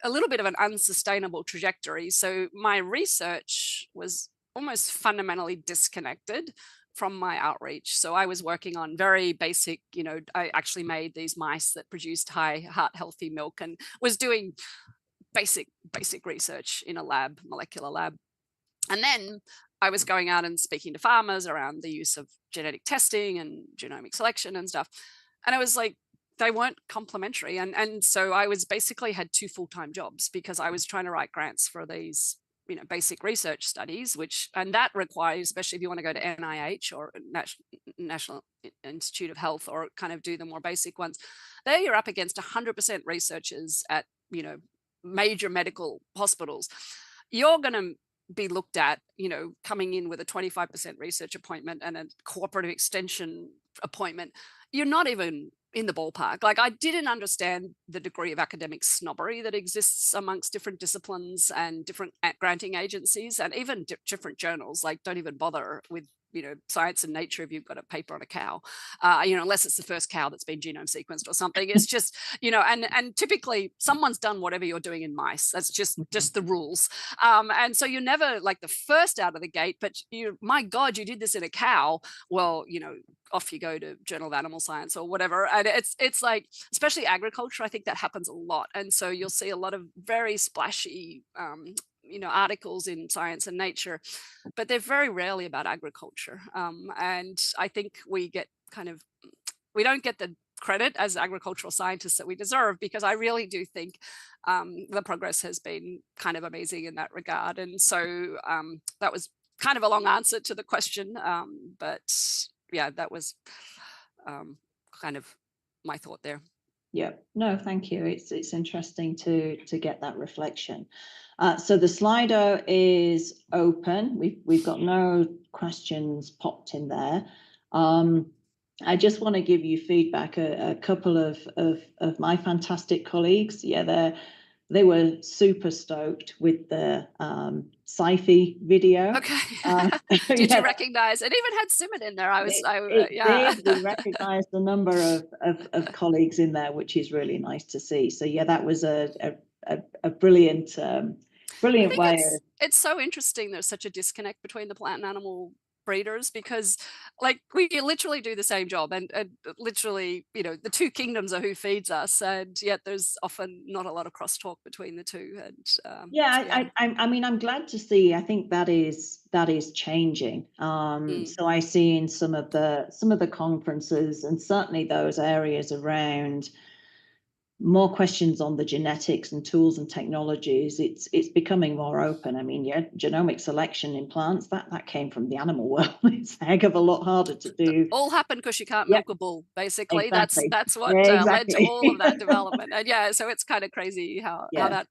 a little bit of an unsustainable trajectory. So my research was almost fundamentally disconnected from my outreach. So I was working on very basic, I actually made these mice that produced high heart healthy milk and was doing basic research in a lab, molecular lab. And then I was going out and speaking to farmers around the use of genetic testing and genomic selection and stuff. And I was like, they weren't complementary. And so I was basically had 2 full-time jobs because I was trying to write grants for these, basic research studies, and that requires, especially if you want to go to NIH or National Institute of Health or kind of do the more basic ones, there you're up against 100% researchers at, major medical hospitals. You're going to be looked at, coming in with a 25% research appointment and a cooperative extension appointment. You're not even in the ballpark. Like, I didn't understand the degree of academic snobbery that exists amongst different disciplines and different granting agencies and even different journals. Like, don't even bother with Science and Nature if you've got a paper on a cow, unless it's the first cow that's been genome sequenced or something. It's just, and typically someone's done whatever you're doing in mice. That's just the rules. And so you're never like the first out of the gate, but my God, you did this in a cow. Well, off you go to Journal of Animal Science or whatever. And it's like, especially agriculture, I think that happens a lot. And so you'll see a lot of very splashy, articles in Science and Nature, but they're very rarely about agriculture. And I think we don't get the credit as agricultural scientists that we deserve, because I really do think the progress has been kind of amazing in that regard. And so that was kind of a long answer to the question, but yeah, that was kind of my thought there. Yeah, no, thank you. It's interesting to get that reflection. So the Slido is open. We've got no questions popped in there. I just want to give you feedback. A couple of my fantastic colleagues, yeah, they were super stoked with the sci-fi video. Okay. Did you recognize? It even had Simon in there. Yeah. We recognized a number of colleagues in there, which is really nice to see. So yeah, that was a brilliant way. It's so interesting. There's such a disconnect between the plant and animal breeders, because like we literally do the same job, and literally, you know, the two kingdoms are who feeds us, and yet there's often not a lot of crosstalk between the two. And I mean, I'm glad to see. I think that is changing. So I see in some of the conferences, and certainly those areas around more questions on the genetics and tools and technologies, it's becoming more open. I mean, yeah, genomic selection in plants, that came from the animal world. It's a heck of a lot how to do. All happened because you can't milk a bull, basically. Exactly. That's what led to all of that development. And yeah, so it's kind of crazy how that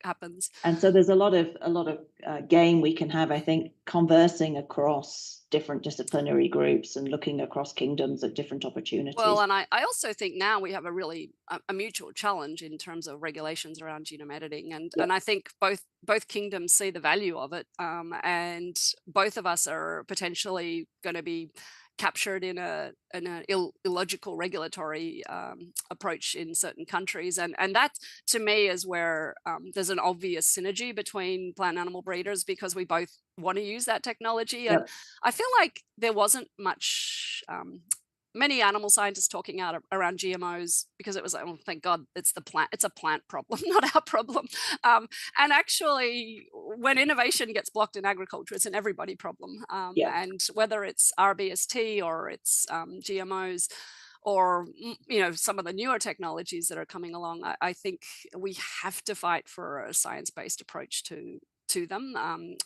happens. And so there's a lot of gain we can have, I think, conversing across different disciplinary groups and looking across kingdoms at different opportunities. Well, and I also think now we have a really a mutual challenge in terms of regulations around genome editing, and I think both kingdoms see the value of it, and both of us are potentially going to be captured in an illogical regulatory approach in certain countries, and that to me is where there's an obvious synergy between plant and animal breeders, because we both want to use that technology. And I feel like there wasn't much many animal scientists talking out around GMOs, because it was like, oh, thank God, it's a plant problem, not our problem. And actually, when innovation gets blocked in agriculture, it's an everybody problem. And whether it's RBST or it's GMOs, or you know, some of the newer technologies that are coming along, I think we have to fight for a science-based approach to them,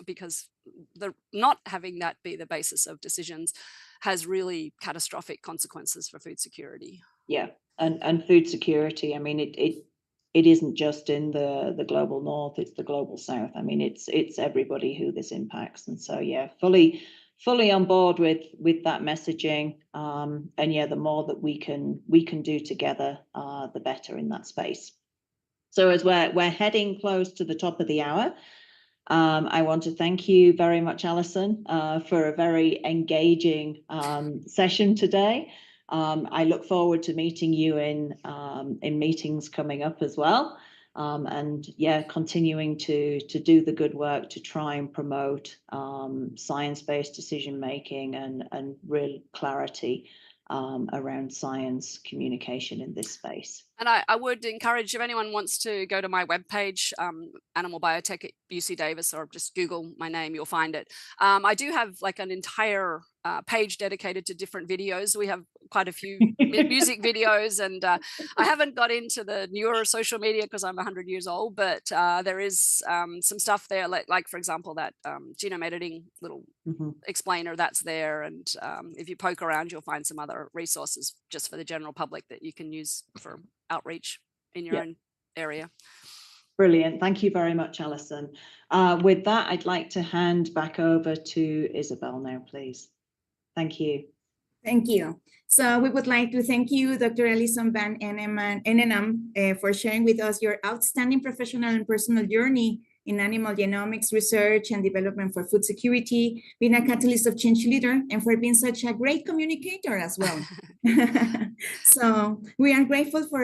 because not having that be the basis of decisions has really catastrophic consequences for food security. Yeah, and food security, I mean, it isn't just in the global north, it's the global south. I mean, it's everybody who this impacts. And so yeah, fully on board with that messaging. And yeah, the more that we can do together, the better in that space. So as we're heading close to the top of the hour, I want to thank you very much, Alison, for a very engaging session today. I look forward to meeting you in meetings coming up as well. And yeah, continuing to do the good work to try and promote science-based decision making and real clarity around science communication in this space. And I would encourage, if anyone wants to go to my webpage, Animal Biotech at UC Davis, or just Google my name, you'll find it. I do have like an entire page dedicated to different videos. We have quite a few music videos, and I haven't got into the newer social media because I'm 100 years old, but there is some stuff there, like for example, that genome editing little explainer that's there. And if you poke around, you'll find some other resources just for the general public that you can use for outreach in your own area. Brilliant. Thank you very much, Alison. With that, I'd like to hand back over to Isabel now, please. Thank you. Thank you. So we would like to thank you, Dr. Alison van Eenennaam, for sharing with us your outstanding professional and personal journey in animal genomics research and development for food security, being a catalyst of change leader, and for being such a great communicator as well. So we are grateful for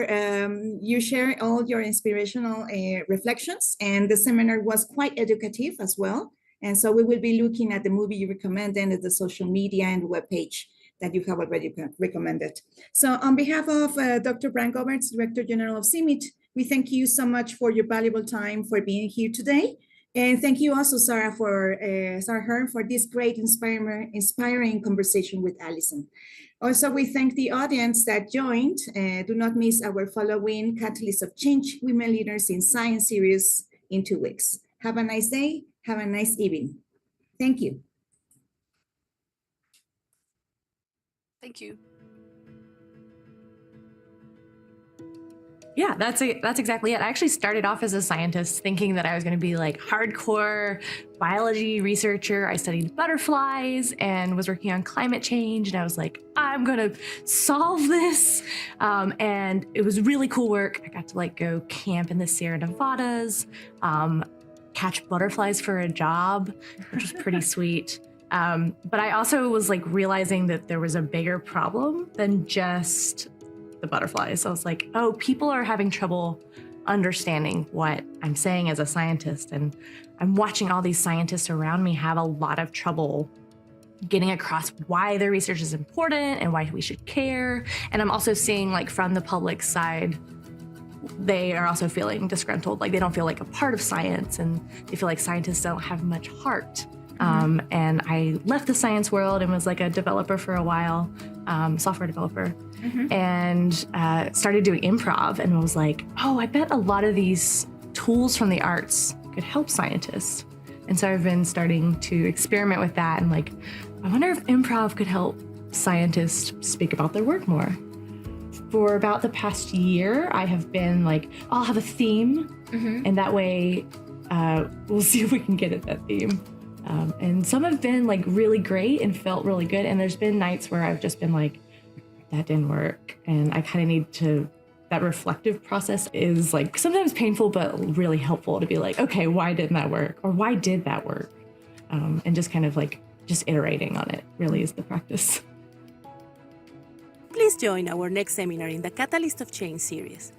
you sharing all your inspirational reflections, and the seminar was quite educative as well. And so we will be looking at the movie you recommended and the social media and the webpage that you have already recommended. So on behalf of Dr. Brian Goberts, Director General of CIMMYT, we thank you so much for your valuable time for being here today. And thank you also, Sarah Hearn, for this great inspiring conversation with Alison. Also, we thank the audience that joined. Do not miss our following Catalyst of Change Women Leaders in Science series in 2 weeks. Have a nice day. Have a nice evening. Thank you. Thank you. Yeah, that's exactly it. I actually started off as a scientist thinking that I was going to be like hardcore biology researcher. I studied butterflies and was working on climate change. And I was like, I'm going to solve this. And it was really cool work. I got to like go camp in the Sierra Nevadas, catch butterflies for a job, which was pretty sweet. But I also was like realizing that there was a bigger problem than just the butterflies. So I was like, oh, people are having trouble understanding what I'm saying as a scientist. And I'm watching all these scientists around me have a lot of trouble getting across why their research is important and why we should care. And I'm also seeing like from the public side, they are also feeling disgruntled. Like they don't feel like a part of science and they feel like scientists don't have much heart. And I left the science world and was like a developer for a while, software developer, and started doing improv and was like, oh, I bet a lot of these tools from the arts could help scientists. And so I've been starting to experiment with that and like, I wonder if improv could help scientists speak about their work more. For about the past year, I have been like, I'll have a theme, and that way we'll see if we can get at that theme. And some have been like really great and felt really good. And there's been nights where I've just been like, that didn't work. And I kind of need to, that reflective process is like sometimes painful, but really helpful to be like, okay, why didn't that work? Or why did that work? And just kind of like, just iterating on it really is the practice. Please join our next seminar in the Catalyst of Change series.